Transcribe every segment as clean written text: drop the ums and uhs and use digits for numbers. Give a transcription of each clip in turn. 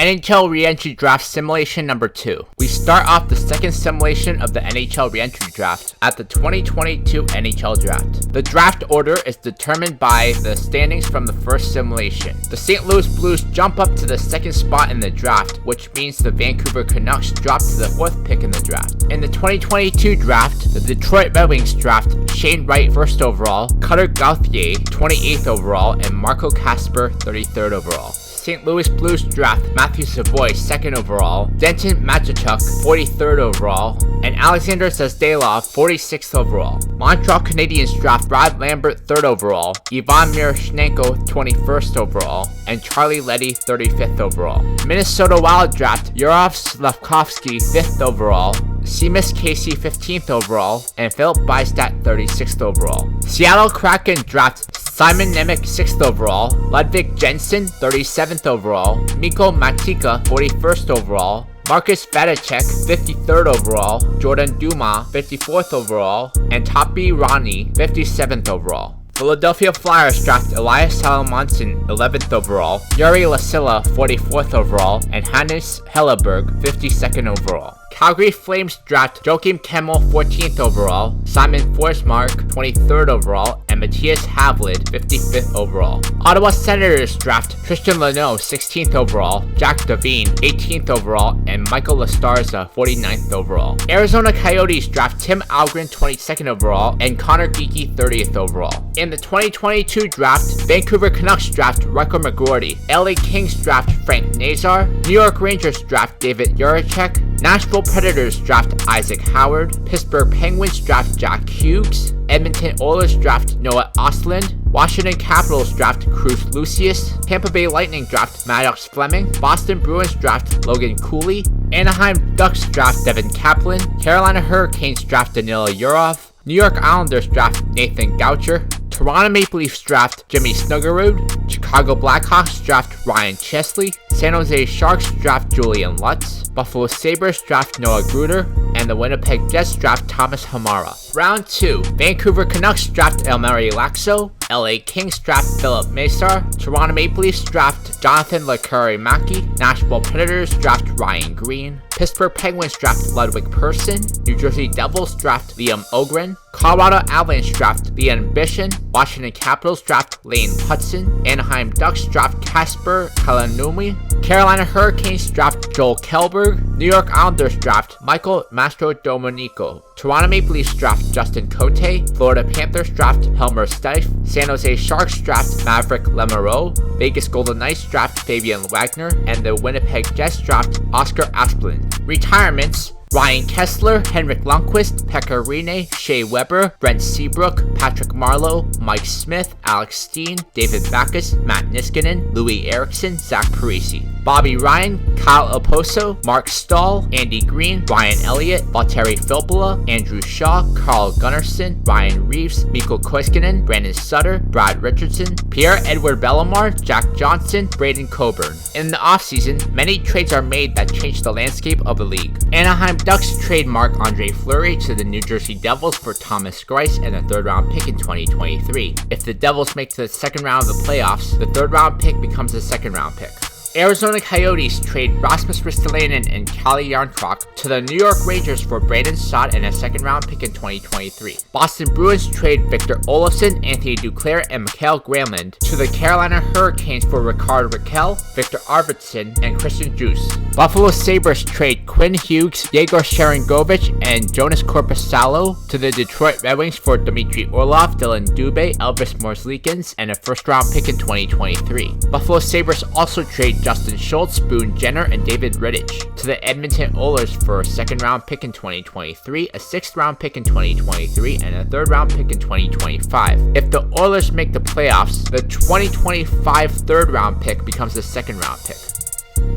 NHL Reentry Draft Simulation Number 2. We start off the second simulation of the NHL Reentry Draft at the 2022 NHL Draft. The draft order is determined by the standings from the first simulation. The St. Louis Blues jump up to the second spot in the draft, which means the Vancouver Canucks drop to the 4th pick in the draft. In the 2022 draft, the Detroit Red Wings draft Shane Wright 1st overall, Cutter Gauthier 28th overall, and Marco Kasper 33rd overall. St. Louis Blues draft Matthew Savoy 2nd overall, Denton Matchachuk 43rd overall, and Alexander Zazdalov 46th overall. Montreal Canadiens draft Brad Lambert 3rd overall, Ivan Miroshnichenko 21st overall, and Charlie Leddy 35th overall. Minnesota Wild draft Yurov Slavkovsky 5th overall, Seamus Casey 15th overall, and Philip Bystadt 36th overall. Seattle Kraken draft Simon Nemec 6th overall, Ludwig Jensen 37th overall, Mikko Matika 41st overall, Marcus Vadacek 53rd overall, Jordan Duma 54th overall, and Tapi Rani 57th overall. Philadelphia Flyers draft Elias Salomonsson 11th overall, Yuri Lasilla 44th overall, and Hannes Helleberg 52nd overall. Calgary Flames draft Joakim Kemmel 14th overall, Simon Forsmark 23rd overall, and Matthias Havlid 55th overall. Ottawa Senators draft Tristan Luneau 16th overall, Jack Devine 18th overall, and Michael Lastarza 49th overall. Arizona Coyotes draft Tim Algren 22nd overall, and Connor Geeky 30th overall. In the 2022 draft, Vancouver Canucks draft Rutger McGroarty, LA Kings draft Frank Nazar, New York Rangers draft David Juracek, Nashville Predators draft Isaac Howard, Pittsburgh Penguins draft Jack Hughes, Edmonton Oilers draft Noah Ostlund, Washington Capitals draft Cruz Lucius, Tampa Bay Lightning draft Maddox Fleming, Boston Bruins draft Logan Cooley, Anaheim Ducks draft Devin Kaplan, Carolina Hurricanes draft Danilo Yurov, New York Islanders draft Nathan Goucher, Toronto Maple Leafs draft Jimmy Snuggerud, Chicago Blackhawks draft Ryan Chesley, San Jose Sharks draft Julian Lutz, Buffalo Sabres draft Noah Gruder, and the Winnipeg Jets draft Thomas Hamara. Round 2, Vancouver Canucks draft Elmeri Laxo, LA Kings draft Philip Mesar, Toronto Maple Leafs draft Jonathan Lekari-Maki, Nashville Predators draft Ryan Green, Pittsburgh Penguins draft Ludwig Persson, New Jersey Devils draft Liam Ogren, Colorado Avalanche draft Leon Bishan, Washington Capitals draft Lane Hudson, Anaheim Ducks draft Kasper Kalanumi, Carolina Hurricanes draft Joel Kelberg, New York Islanders draft Michael Mastrodomenico, Toronto Maple Leafs draft Justin Cote, Florida Panthers draft Helmer Steiff, San Jose Sharks draft Maverick Lemereau, Vegas Golden Knights draft Fabian Wagner, and the Winnipeg Jets draft Oscar Asplund. Retirements: Ryan Kessler, Henrik Lundqvist, Pekka Rinne, Shea Weber, Brent Seabrook, Patrick Marleau, Mike Smith, Alex Steen, David Backus, Matt Niskanen, Louis Eriksson, Zach Parisi. Bobby Ryan, Kyle Oposo, Mark Stahl, Andy Green, Ryan Elliott, Valtteri Filppula, Andrew Shaw, Carl Gunnarsson, Ryan Reeves, Mikko Koiskinen, Brandon Sutter, Brad Richardson, Pierre-Edouard Bellemare, Jack Johnson, Braden Coburn. In the offseason, many trades are made that change the landscape of the league. Anaheim Ducks trade Marc-Andre Fleury to the New Jersey Devils for Thomas Greiss and a 3rd round pick in 2023. If the Devils make to the 2nd round of the playoffs, the 3rd round pick becomes a 2nd round pick. Arizona Coyotes trade Rasmus Ristolainen and Kalle Jarnkrok to the New York Rangers for Brandon Saad and a 2nd round pick in 2023. Boston Bruins trade Victor Olofsson, Anthony Duclair, and Mikael Granlund to the Carolina Hurricanes for Rickard Rakell, Victor Arvidsson, and Christian Djoos. Buffalo Sabres trade Quinn Hughes, Yegos Sharongovich, and Joonas Korpisalo to the Detroit Red Wings for Dmitry Orlov, Dylan Dubé, Elvis Merzlikins, and a 1st round pick in 2023. Buffalo Sabres also trade Justin Schultz, Boone Jenner, and David Rittich to the Edmonton Oilers for a 2nd round pick in 2023, a 6th round pick in 2023, and a 3rd round pick in 2025. If the Oilers make the playoffs, the 2025 3rd round pick becomes the 2nd round pick.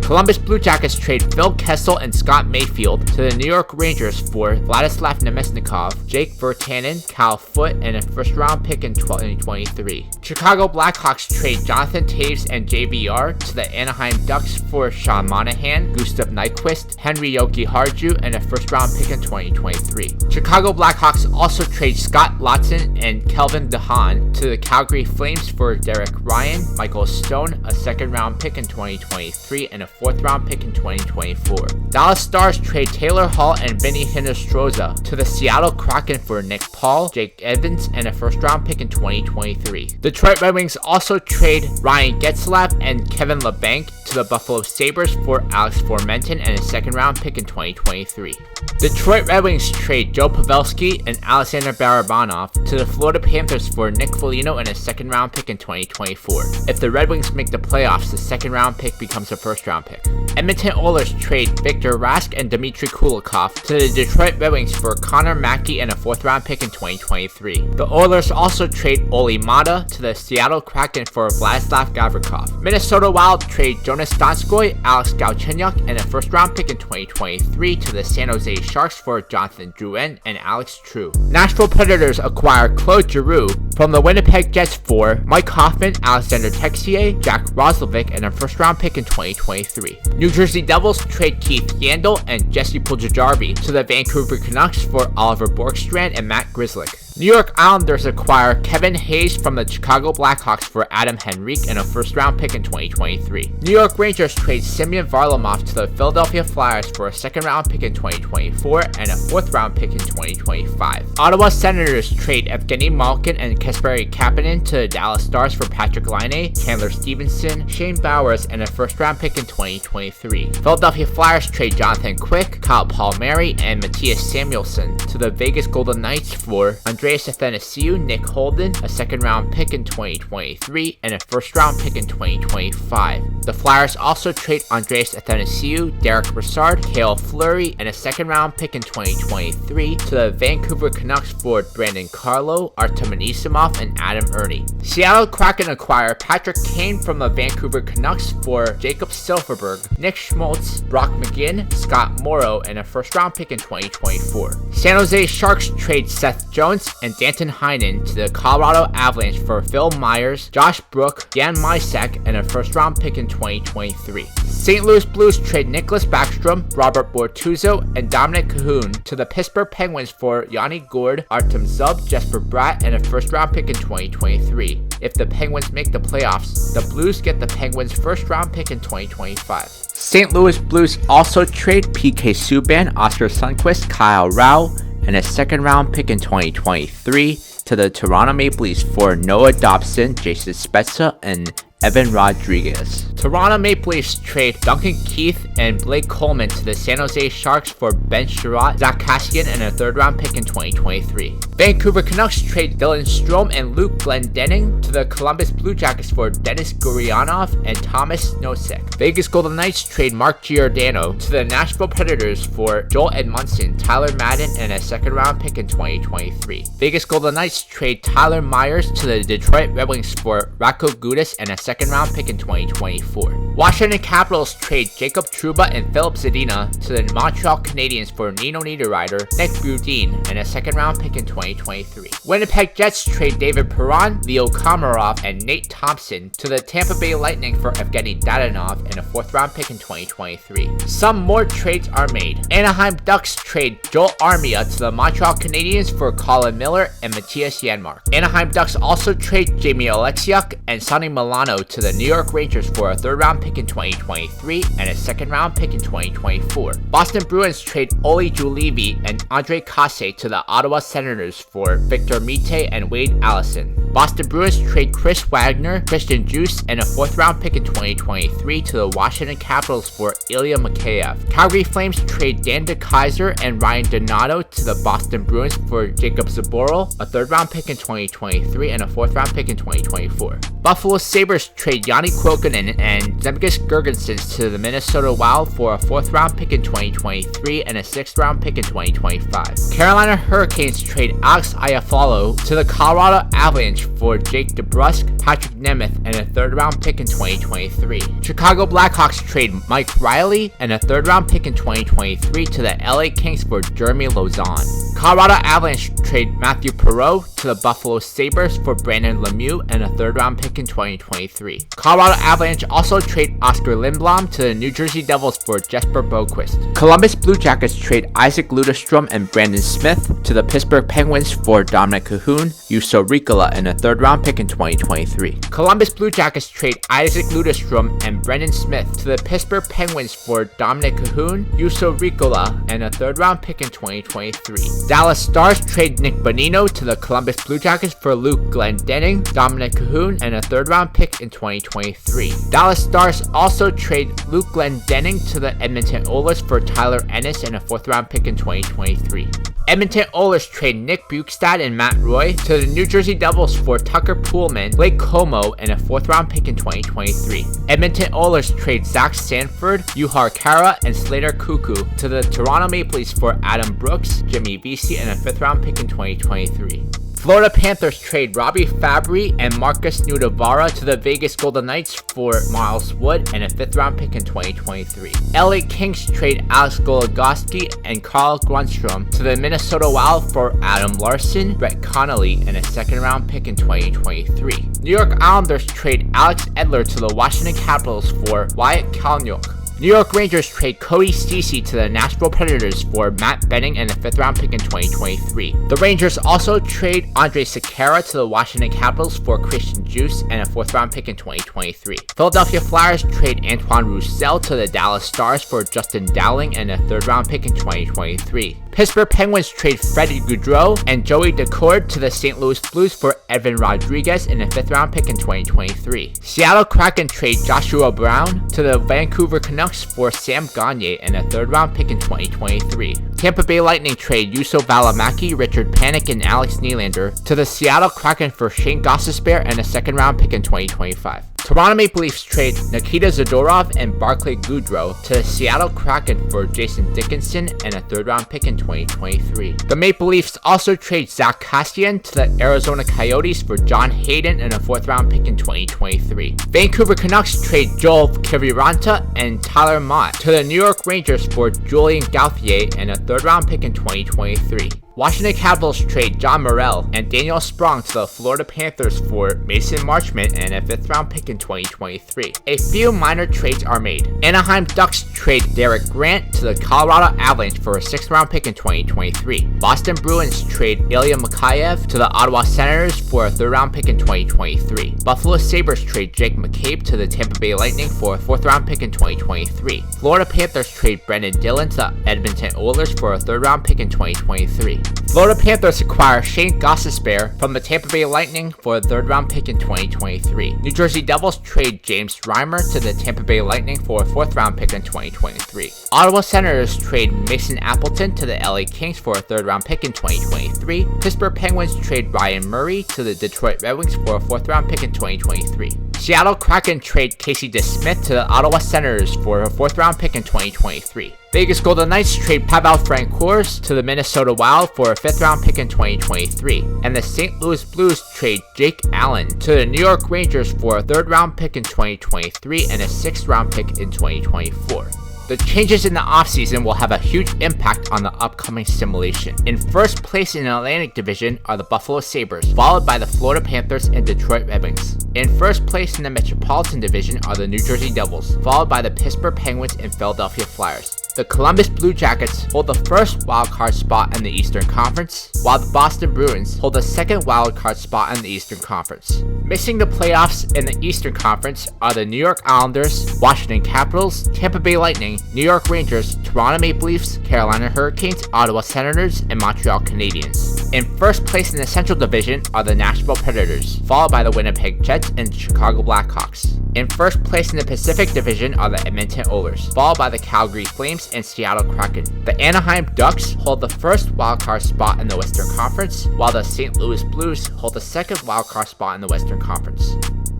Columbus Blue Jackets trade Phil Kessel and Scott Mayfield to the New York Rangers for Vladislav Nemesnikov, Jake Virtanen, Cal Foote, and a 1st round pick in 2023. Chicago Blackhawks trade Jonathan Taves and JVR to the Anaheim Ducks for Sean Monahan, Gustav Nyquist, Henry Jokiharju, and a 1st round pick in 2023. Chicago Blackhawks also trade Scott Laughton and Kelvin DeHaan to the Calgary Flames for Derek Ryan, Michael Stone, a 2nd round pick in 2023, and a 4th round pick in 2024. Dallas Stars trade Taylor Hall and Vinny Hinostroza to the Seattle Kraken for Nick Paul, Jake Evans, and a 1st round pick in 2023. Detroit Red Wings also trade Ryan Getzlaf and Kevin LeBanc to the Buffalo Sabres for Alex Formenton and a 2nd round pick in 2023. Detroit Red Wings trade Joe Pavelski and Alexander Barabanov to the Florida Panthers for Nick Foligno and a 2nd round pick in 2024. If the Red Wings make the playoffs, the 2nd round pick becomes a 1st round pick. Edmonton Oilers trade Victor Rask and Dmitry Kulikov to the Detroit Red Wings for Connor Mackey and a 4th round pick in 2023. The Oilers also trade Oli Mata to the Seattle Kraken for Vladislav Gavrikov. Minnesota Wild trade Joonas Donskoy, Alex Galchenyuk, and a 1st round pick in 2023 to the San Jose Sharks for Jonathan Drouin and Alex True. Nashville Predators acquire Claude Giroux from the Winnipeg Jets for Mike Hoffman, Alexander Texier, Jack Roslovic, and a 1st round pick in 2023. New Jersey Devils trade Keith Yandel and Jesse Puljujarvi to the Vancouver Canucks for Oliver Borkstrand and Matt Grzelcyk. New York Islanders acquire Kevin Hayes from the Chicago Blackhawks for Adam Henrique and a 1st round pick in 2023. New York Rangers trade Semyon Varlamov to the Philadelphia Flyers for a 2nd round pick in 2024 and a 4th round pick in 2025. Ottawa Senators trade Evgeny Malkin and Kasperi Kapanen to the Dallas Stars for Patrick Laine, Chandler Stevenson, Shane Bowers, and a 1st round pick in 2023. Philadelphia Flyers trade Jonathan Quick, Kyle Palmieri, and Matthias Samuelsson to the Vegas Golden Knights for Andreas Athanasiou, Nick Holden, a 2nd round pick in 2023, and a 1st round pick in 2025. The Flyers also trade Andreas Athanasiou, Derek Brassard, Cale Fleury, and a 2nd round pick in 2023 to the Vancouver Canucks for Brandon Carlo, Artem Anisimov, and Adam Ernie. Seattle Kraken acquire Patrick Kane from the Vancouver Canucks for Jacob Silfverberg, Nick Schmaltz, Brock McGinn, Scott Morrow, and a 1st round pick in 2024. San Jose Sharks trade Seth Jones and Danton Heinen to the Colorado Avalanche for Phil Myers, Josh Brook, Jan Mysak, and a 1st round pick in 2023. St. Louis Blues trade Nicholas Backstrom, Robert Bortuzzo, and Dominic Cahoon to the Pittsburgh Penguins for Yanni Gourde, Artem Zub, Jesper Bratt, and a 1st round pick in 2023. If the Penguins make the playoffs, the Blues get the Penguins' 1st round pick in 2025. St. Louis Blues also trade PK Subban, Oscar Sundqvist, Kyle Rao, and a 2nd round pick in 2023 to the Toronto Maple Leafs for Noah Dobson, Jason Spezza, and Evan Rodriguez. Toronto Maple Leafs trade Duncan Keith and Blake Coleman to the San Jose Sharks for Ben Sherratt, Zach Kassian, and a 3rd round pick in 2023. Vancouver Canucks trade Dylan Strome and Luke Glendening to the Columbus Blue Jackets for Denis Gurianov and Thomas Nosek. Vegas Golden Knights trade Mark Giordano to the Nashville Predators for Joel Edmondson, Tyler Madden, and a 2nd round pick in 2023. Vegas Golden Knights trade Tyler Myers to the Detroit Red Wings for Radko Gudas and a 2nd round pick in 2024. Washington Capitals trade Jacob Trouba and Philip Zadina to the Montreal Canadiens for Nino Niederreiter, Nick Boudin, and a 2nd round pick in 2023. Winnipeg Jets trade David Perron, Leo Komarov, and Nate Thompson to the Tampa Bay Lightning for Evgeny Dadonov and a 4th round pick in 2023. Some more trades are made. Anaheim Ducks trade Joel Armia to the Montreal Canadiens for Colin Miller and Matthias Janmark. Anaheim Ducks also trade Jamie Oleksiak and Sonny Milano to the New York Rangers for a 3rd round pick in 2023 and a 2nd round pick in 2024. Boston Bruins trade Oli Julevi and Andre Kasse to the Ottawa Senators for Victor Mete and Wade Allison. Boston Bruins trade Chris Wagner, Christian Juice, and a 4th round pick in 2023 to the Washington Capitals for Ilya Mikheyev. Calgary Flames trade Dan DeKaiser and Ryan Donato to the Boston Bruins for Jacob Zaboral, a 3rd round pick in 2023 and a 4th round pick in 2024. Buffalo Sabres trade Yanni Kuokkanen and Zemgus Girgensons to the Minnesota Wild for a 4th round pick in 2023 and a 6th round pick in 2025. Carolina Hurricanes trade Alex Iafallo to the Colorado Avalanche for Jake DeBrusk, Patrick Nemeth, and a 3rd round pick in 2023. Chicago Blackhawks trade Mike Riley and a 3rd round pick in 2023 to the LA Kings for Jeremy Lauzon. Colorado Avalanche trade Matthew Perreault to the Buffalo Sabres for Brandon Lemieux and a 3rd round pick in 2023. Colorado Avalanche also trade trade Oscar Lindblom to the New Jersey Devils for Jesper Boquist. Columbus Blue Jackets trade Isaac Ludestrom and Brandon Smith to the Pittsburgh Penguins for Dominic Cahoon, Juuso Riikola, and a third-round pick in 2023. Columbus Blue Jackets trade Isaac Ludestrom and Brendan Smith to the Pittsburgh Penguins for Dominic Cahoon, Juuso Riikola, and a third-round pick in 2023. Dallas Stars trade Nick Bonino to the Columbus Blue Jackets for Luke Glendening, Dominic Cahoon, and a third-round pick in 2023. Dallas Stars also trade Luke Glendening to the Edmonton Oilers for Tyler Ennis and a fourth-round pick in 2023. Edmonton Oilers trade Nick Bjugstad and Matt Roy to the New Jersey Devils for Tucker Poolman, Blake Como, and a fourth-round pick in 2023. Edmonton Oilers trade Zach Sanford, Juhar Kara, and Slater Cuckoo to the Toronto Maple Leafs for Adam Brooks, Jimmy Vesey, and a fifth-round pick in 2023. Florida Panthers trade Robbie Fabry and Marcus Nudavara to the Vegas Golden Knights for Miles Wood and a fifth-round pick in 2023. LA Kings trade Alex Goligoski and Carl Grundstrom to the Minnesota Wild for Adam Larson, Brett Connolly, and a second-round pick in 2023. New York Islanders trade Alex Edler to the Washington Capitals for Wyatt Kalynuk. New York Rangers trade Cody Ceci to the Nashville Predators for Matt Benning and a fifth-round pick in 2023. The Rangers also trade Andre Sekera to the Washington Capitals for Christian Djoos and a fourth-round pick in 2023. Philadelphia Flyers trade Antoine Roussel to the Dallas Stars for Justin Dowling and a third-round pick in 2023. Pittsburgh Penguins trade Freddie Gaudreau and Joey Daccord to the St. Louis Blues for Evan Rodriguez and a fifth-round pick in 2023. Seattle Kraken trade Joshua Brown to the Vancouver Canucks for Sam Gagner and a third-round pick in 2023. Tampa Bay Lightning trade Juuso Valimaki, Richard Panik, and Alex Nylander to the Seattle Kraken for Shane Gostisbehere and a second-round pick in 2025. Toronto Maple Leafs trade Nikita Zadorov and Barclay Goodrow to the Seattle Kraken for Jason Dickinson and a third-round pick in 2023. The Maple Leafs also trade Zach Kassian to the Arizona Coyotes for John Hayden and a fourth-round pick in 2023. Vancouver Canucks trade Joel Kiviranta and Tyler Mott to the New York Rangers for Julian Gauthier and a third-round pick in 2023. Washington Capitals trade John Morrell and Daniel Sprong to the Florida Panthers for Mason Marchment and a fifth-round pick in 2023. A few minor trades are made. Anaheim Ducks trade Derek Grant to the Colorado Avalanche for a sixth-round pick in 2023. Boston Bruins trade Ilya Mikheyev to the Ottawa Senators for a third-round pick in 2023. Buffalo Sabres trade Jake McCabe to the Tampa Bay Lightning for a fourth-round pick in 2023. Florida Panthers trade Brendan Dillon to the Edmonton Oilers for a third-round pick in 2023. Florida Panthers acquire Shane Gostisbehere from the Tampa Bay Lightning for a third-round pick in 2023. New Jersey Devils trade James Reimer to the Tampa Bay Lightning for a fourth-round pick in 2023. Ottawa Senators trade Mason Appleton to the LA Kings for a third-round pick in 2023. Pittsburgh Penguins trade Ryan Murray to the Detroit Red Wings for a fourth-round pick in 2023. Seattle Kraken trade Casey DeSmith to the Ottawa Senators for a fourth-round pick in 2023. Vegas Golden Knights trade Pavel Francouz to the Minnesota Wild for a fifth-round pick in 2023. And the St. Louis Blues trade Jake Allen to the New York Rangers for a third-round pick in 2023 and a sixth-round pick in 2024. The changes in the offseason will have a huge impact on the upcoming simulation. In first place in the Atlantic Division are the Buffalo Sabres, followed by the Florida Panthers and Detroit Red Wings. In first place in the Metropolitan Division are the New Jersey Devils, followed by the Pittsburgh Penguins and Philadelphia Flyers. The Columbus Blue Jackets hold the first wildcard spot in the Eastern Conference, while the Boston Bruins hold the second wildcard spot in the Eastern Conference. Missing the playoffs in the Eastern Conference are the New York Islanders, Washington Capitals, Tampa Bay Lightning, New York Rangers, Toronto Maple Leafs, Carolina Hurricanes, Ottawa Senators, and Montreal Canadiens. In first place in the Central Division are the Nashville Predators, followed by the Winnipeg Jets and Chicago Blackhawks. In first place in the Pacific Division are the Edmonton Oilers, followed by the Calgary Flames and Seattle Kraken. The Anaheim Ducks hold the first wildcard spot in the Western Conference, while the St. Louis Blues hold the second wildcard spot in the Western Conference.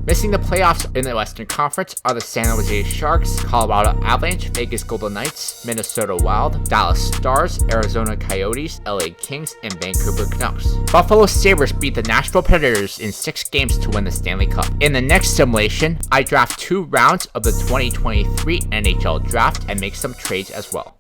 Missing the playoffs in the Western Conference are the San Jose Sharks, Colorado Avalanche, Vegas Golden Knights, Minnesota Wild, Dallas Stars, Arizona Coyotes, LA Kings, and Vancouver Canucks. Buffalo Sabres beat the Nashville Predators in 6 games to win the Stanley Cup. In the next simulation, I draft 2 rounds of the 2023 NHL Draft and make some trades as well.